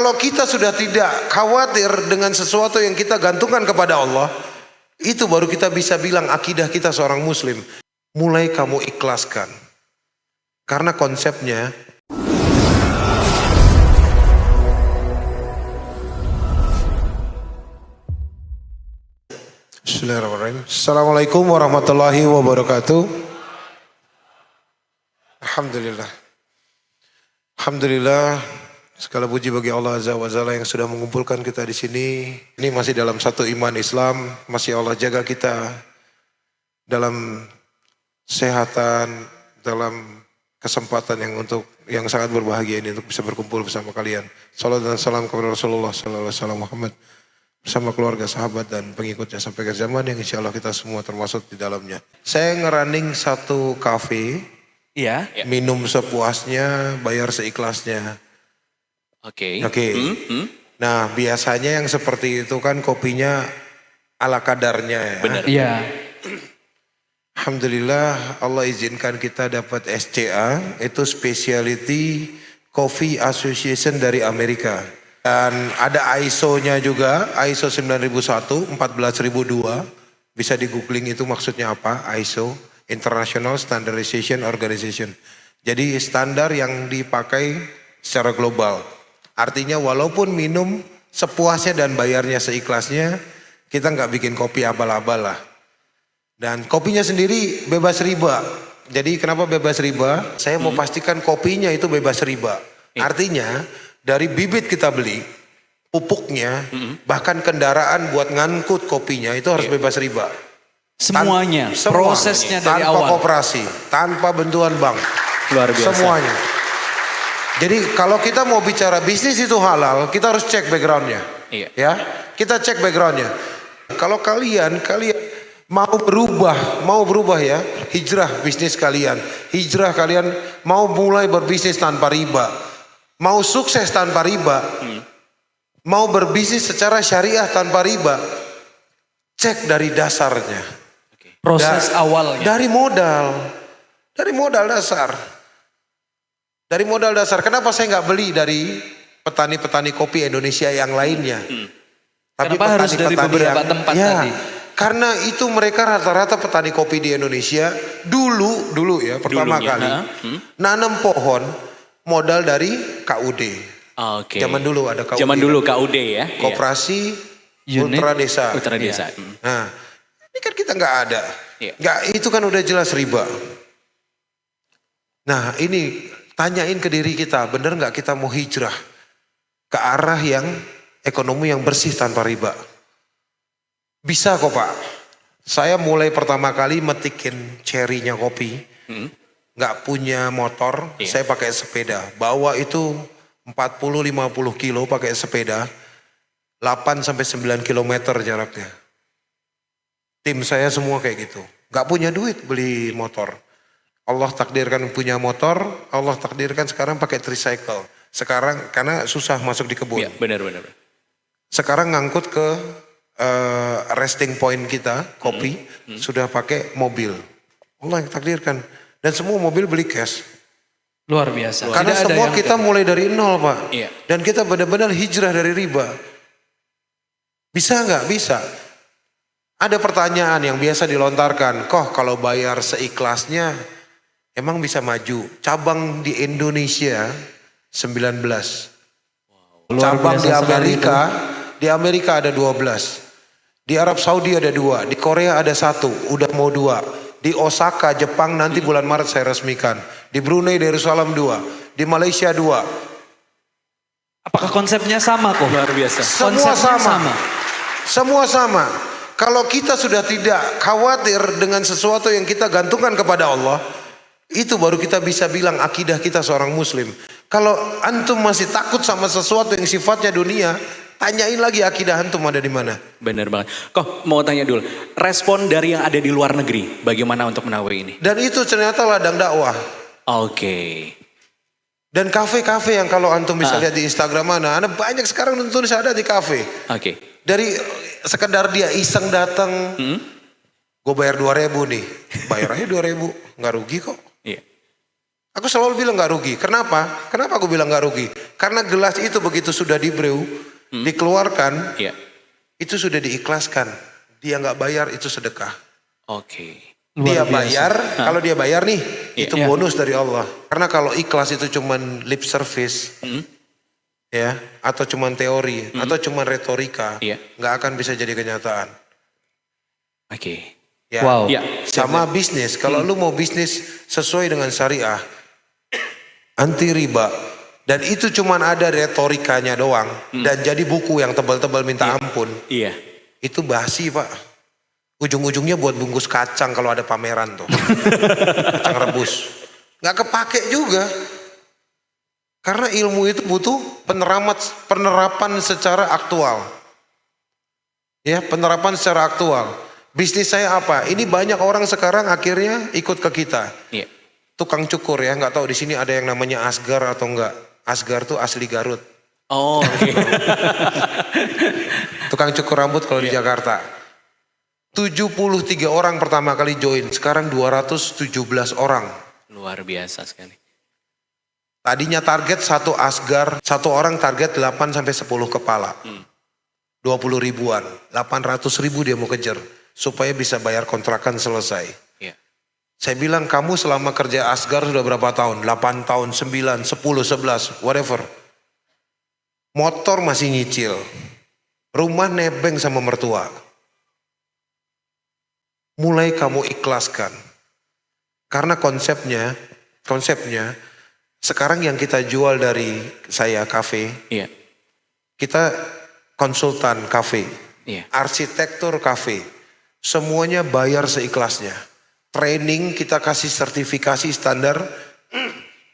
Kalau kita sudah tidak khawatir dengan sesuatu yang kita gantungkan kepada Allah, itu baru kita bisa bilang akidah kita seorang muslim. Mulai kamu ikhlaskan. Karena konsepnya Bismillahirrahmanirrahim. Assalamualaikum warahmatullahi wabarakatuh. Alhamdulillah. Alhamdulillah. Segala puji bagi Allah Azza wa Jalla yang sudah mengumpulkan kita di sini. Ini masih dalam satu iman Islam, masih Allah jaga kita dalam kesehatan, dalam kesempatan yang sangat berbahagia ini untuk bisa berkumpul bersama kalian. Salam dan salam kepada Rasulullah sallallahu alaihi wasallam Muhammad bersama keluarga, sahabat dan pengikutnya sampai ke zaman yang insya Allah kita semua termasuk di dalamnya. Saya ngerunning satu kafe, minum sepuasnya, bayar seikhlasnya. Oke. Nah biasanya yang seperti itu kan kopinya ala kadarnya ya. Benar. Iya. Alhamdulillah Allah izinkan kita dapat SCA, itu Specialty Coffee Association dari Amerika. Dan ada ISO-nya juga, ISO 9001, 14002. Bisa di googling itu maksudnya apa, ISO, International Standardization Organization. Jadi standar yang dipakai secara global. Artinya walaupun minum sepuasnya dan bayarnya seikhlasnya, kita nggak bikin kopi abal-abal lah. Dan kopinya sendiri bebas riba. Jadi kenapa bebas riba? Saya mau pastikan kopinya itu bebas riba. Artinya dari bibit kita beli, pupuknya, bahkan kendaraan buat ngangkut kopinya itu harus bebas riba. Semuanya, Semua. prosesnya dari Tanpa awal. koperasi, tanpa bantuan bank. Luar biasa. Semuanya. Jadi kalau kita mau bicara bisnis itu halal, kita harus cek backgroundnya. Iya. Ya, kita cek backgroundnya. Kalau kalian mau berubah ya, hijrah bisnis kalian, hijrah kalian mau mulai berbisnis tanpa riba, mau sukses tanpa riba, mau berbisnis secara syariah tanpa riba, cek dari dasarnya. Proses awalnya. Dari modal dasar. Dari modal dasar, kenapa saya nggak beli dari petani-petani kopi Indonesia yang lainnya? Tapi Kenapa harus dari beberapa tempat tadi? Karena itu mereka rata-rata petani kopi di Indonesia dulu ya pertama kali nanam pohon modal dari KUD. Oke. Zaman dulu ada KUD. Zaman dulu KUD ya. Koperasi Unit Ultra Desa. Ultra Desa. Nah, ini kan kita nggak ada. Iya. Nggak, itu kan udah jelas riba. Nah ini tanyain ke diri kita, bener nggak kita mau hijrah ke arah yang ekonomi yang bersih tanpa riba? Bisa kok Pak. Saya mulai pertama kali metikin cherry-nya kopi, nggak punya motor, saya pakai sepeda. Bawa itu 40-50 kilo pakai sepeda, 8 sampai 9 kilometer jaraknya. Tim saya semua kayak gitu, nggak punya duit beli motor. Allah takdirkan punya motor, Allah takdirkan sekarang pakai tricycle. Sekarang karena susah masuk di kebun. Iya, benar. Sekarang ngangkut ke resting point kita, kopi, sudah pakai mobil. Allah yang takdirkan. Dan semua mobil beli cash. Luar biasa. Karena Tidak ada semua yang kita mulai dari nol Pak. Iya. Dan kita benar-benar hijrah dari riba. Bisa nggak? Bisa. Ada pertanyaan yang biasa dilontarkan. Kok kalau bayar seikhlasnya emang bisa maju? Cabang di Indonesia 19. Luar Cabang biasa di sekali Amerika ada 12. Di Arab Saudi ada 2, di Korea ada 1, udah mau 2. Di Osaka, Jepang nanti bulan Maret saya resmikan. Di Brunei Darussalam 2, di Malaysia 2. Apakah konsepnya sama kok? Luar biasa. Semua Konsepnya sama. Semua sama. Kalau kita sudah tidak khawatir dengan sesuatu yang kita gantungkan kepada Allah, itu baru kita bisa bilang akidah kita seorang muslim. Kalau antum masih takut sama sesuatu yang sifatnya dunia, tanyain lagi akidah antum ada di mana. Benar banget. Kok mau tanya dulu, respon dari yang ada di luar negeri, bagaimana untuk Menawi ini? Dan itu ternyata ladang dakwah. Oke. Dan kafe-kafe yang kalau antum bisa lihat di Instagram mana, ada banyak sekarang tulis ada di kafe. Oke. Dari sekedar dia iseng datang, gue bayar 2.000 nih, bayar aja 2.000, nggak rugi kok. Iya. Aku selalu bilang nggak rugi. Kenapa? Kenapa aku bilang nggak rugi? Karena gelas itu begitu sudah dibrew, dikeluarkan, Iya. itu sudah diikhlaskan. Dia nggak bayar itu sedekah. Oke. Dia Luar biasa. bayar, kalau dia bayar nih, itu Iya. bonus dari Allah. Karena kalau ikhlas itu cuman lip service, ya, atau cuman teori, atau cuman retorika, Iya. nggak akan bisa jadi kenyataan. Oke. Ya. Wow. Iya. Sama bisnis, kalau lu mau bisnis sesuai dengan syariah, anti riba, dan itu cuman ada retorikanya doang, dan jadi buku yang tebal-tebal minta ampun, Iya. itu basi Pak. Ujung-ujungnya buat bungkus kacang kalau ada pameran tuh. Kacang rebus. Nggak kepake juga. Karena ilmu itu butuh penerapan secara aktual. Ya, penerapan secara aktual. Bisnis saya apa? Ini banyak orang sekarang akhirnya ikut ke kita. Iya. Tukang cukur ya, nggak tahu di sini ada yang namanya Asgar atau enggak. Asgar tuh asli Garut. Oh, oke. Tukang cukur rambut kalau di Jakarta. 73 orang pertama kali join, sekarang 217 orang. Luar biasa sekali. Tadinya target satu Asgar, satu orang target 8 sampai 10 kepala. 20 ribuan, 800 ribu dia mau kejar supaya bisa bayar kontrakan selesai. Iya. Saya bilang kamu selama kerja Asgar sudah berapa tahun? 8 tahun, 9, 10, 11, whatever. Motor masih nyicil. Rumah nebeng sama mertua. Mulai kamu ikhlaskan. Karena konsepnya sekarang yang kita jual dari saya kafe, Iya. kita konsultan kafe, Iya. arsitektur kafe, semuanya bayar seikhlasnya. Training kita kasih sertifikasi standar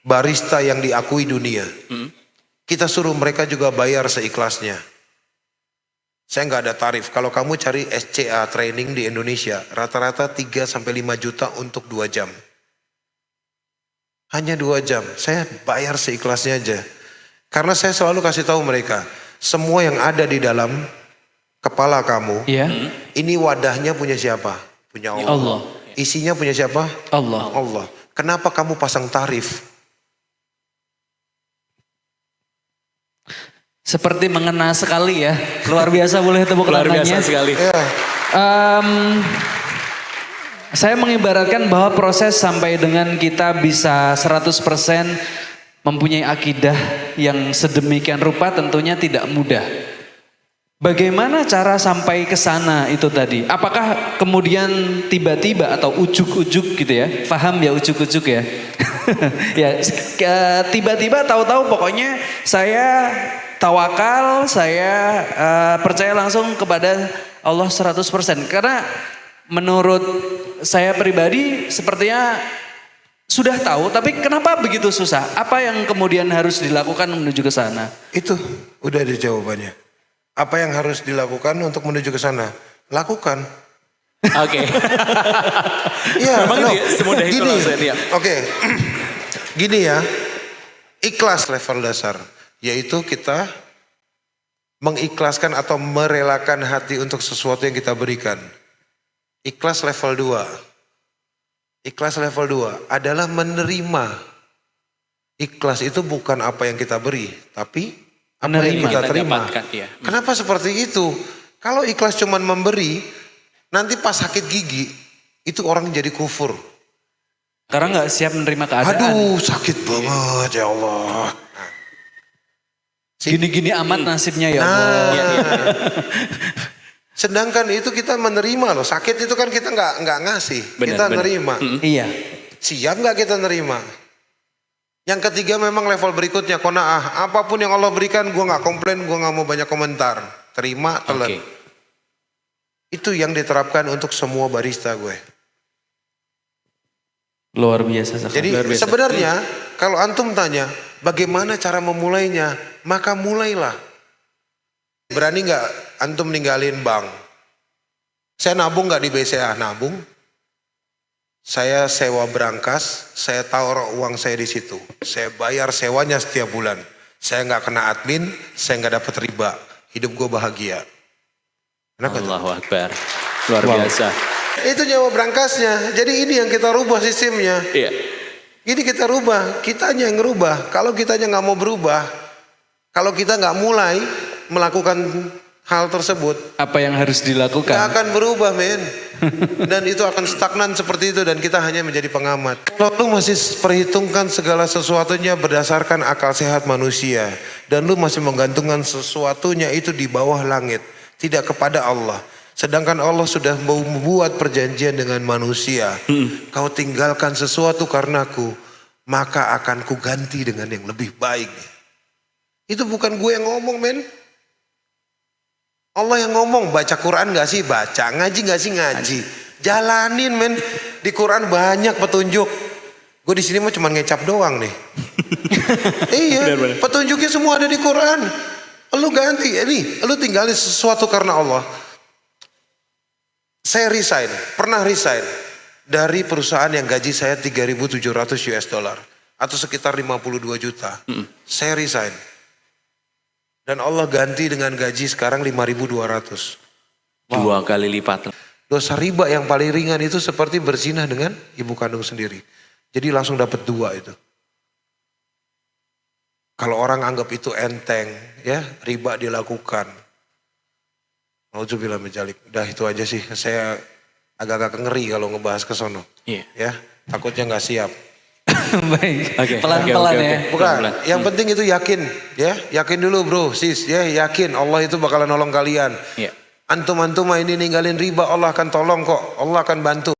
barista yang diakui dunia. Kita suruh mereka juga bayar seikhlasnya. Saya nggak ada tarif. Kalau kamu cari SCA training di Indonesia, rata-rata 3 sampai 5 juta untuk 2 jam. Hanya 2 jam. Saya bayar seikhlasnya aja. Karena saya selalu kasih tahu mereka, semua yang ada di dalam kepala kamu, Iya. ini wadahnya punya siapa? Punya Allah. Allah. Isinya punya siapa? Allah. Allah. Kenapa kamu pasang tarif? Seperti mengena sekali ya. Luar biasa, boleh tepuk Luar tangannya. biasa sekali. Ya, Saya mengibaratkan bahwa proses sampai dengan kita bisa 100% mempunyai akidah yang sedemikian rupa tentunya tidak mudah. Bagaimana cara sampai ke sana itu tadi? Apakah kemudian tiba-tiba atau ujuk-ujuk gitu ya? Paham ya ujuk-ujuk ya? Ya, tiba-tiba tahu-tahu pokoknya saya tawakal, saya percaya langsung kepada Allah 100%. Karena menurut saya pribadi sepertinya sudah tahu, tapi kenapa begitu susah? Apa yang kemudian harus dilakukan menuju ke sana? itu udah ada jawabannya. Apa yang harus dilakukan untuk menuju ke sana? Lakukan. Oke. Iya, Memang no, itu ya, semudah itu gini. maksudnya, iya. Oke, gini ya, ikhlas level dasar, yaitu kita mengikhlaskan atau merelakan hati untuk sesuatu yang kita berikan. Ikhlas level 2. Ikhlas level 2 adalah menerima. Ikhlas itu bukan apa yang kita beri, tapi apa yang Menerima. kita Kita terima. dapatkan, iya. Kenapa seperti itu? Kalau ikhlas cuman memberi, nanti pas sakit gigi, itu orang jadi kufur. Karena nggak siap menerima keadaan. Aduh, sakit banget ya Allah. Gini-gini amat nasibnya ya Nah, Allah. sedangkan itu kita menerima loh. Sakit itu kan kita nggak ngasih, Benar, kita benar. nerima. Iya. Siap nggak kita nerima? Yang ketiga memang level berikutnya qanaah. Apapun yang Allah berikan, gua nggak komplain, gua nggak mau banyak komentar. Terima, telan. Oke. Itu yang diterapkan untuk semua barista gue. Luar biasa sekali. Jadi Luar biasa. sebenarnya kalau antum tanya bagaimana cara memulainya, maka mulailah. Berani nggak antum ninggalin bank? Saya nabung nggak di BCA? Nabung. Saya sewa berangkas, saya taruh uang saya di situ. Saya bayar sewanya setiap bulan. Saya nggak kena admin, saya nggak dapat riba. Hidup gue bahagia. Kenapa tuh? Allahu Akbar. Luar biasa. Itu nyawa berangkasnya. Jadi ini yang kita rubah sistemnya. Iya. Ini kita rubah, kitanya yang ngerubah. Kalau kitanya nggak mau berubah, kalau kita nggak mulai melakukan hal tersebut, Apa yang harus dilakukan? nggak akan berubah, men. Dan itu akan stagnan seperti itu dan kita hanya menjadi pengamat. Kalau lu masih perhitungkan segala sesuatunya berdasarkan akal sehat manusia dan lu masih menggantungkan sesuatunya itu di bawah langit, tidak kepada Allah. Sedangkan Allah sudah membuat perjanjian dengan manusia. Kau tinggalkan sesuatu karenaku, maka akan kuganti dengan yang lebih baik. Itu bukan gue yang ngomong, men. Allah yang ngomong. Baca Quran gak sih? Baca. Ngaji gak sih? Ngaji. Jalanin, men. Di Quran banyak petunjuk. Gue di sini mah cuma ngecap doang nih. Iya, Benar. petunjuknya semua ada di Quran. Lu ganti, lu tinggalin sesuatu karena Allah. Saya resign, pernah resign dari perusahaan yang gaji saya 3.700 US dollar atau sekitar 52 juta. Saya resign. Dan Allah ganti dengan gaji sekarang 5.200. 2 kali lipat. Dosa riba yang paling ringan itu seperti berzinah dengan ibu kandung sendiri. Jadi langsung dapat 2 itu. Kalau orang anggap itu enteng, ya riba dilakukan. Nauzubillah min dzalik. Udah itu aja sih. Saya agak-agak ngeri kalau ngebahas ke sono. Iya. Ya, takutnya nggak siap. Baik, Oke, pelan-pelan oke, ya. oke. Bukan, Pelan-pelan. yang penting itu yakin, ya. Yakin dulu bro, sis, ya yakin Allah itu bakalan nolong kalian. Iya. Antum-antum ini ninggalin riba, Allah akan tolong kok. Allah akan bantu.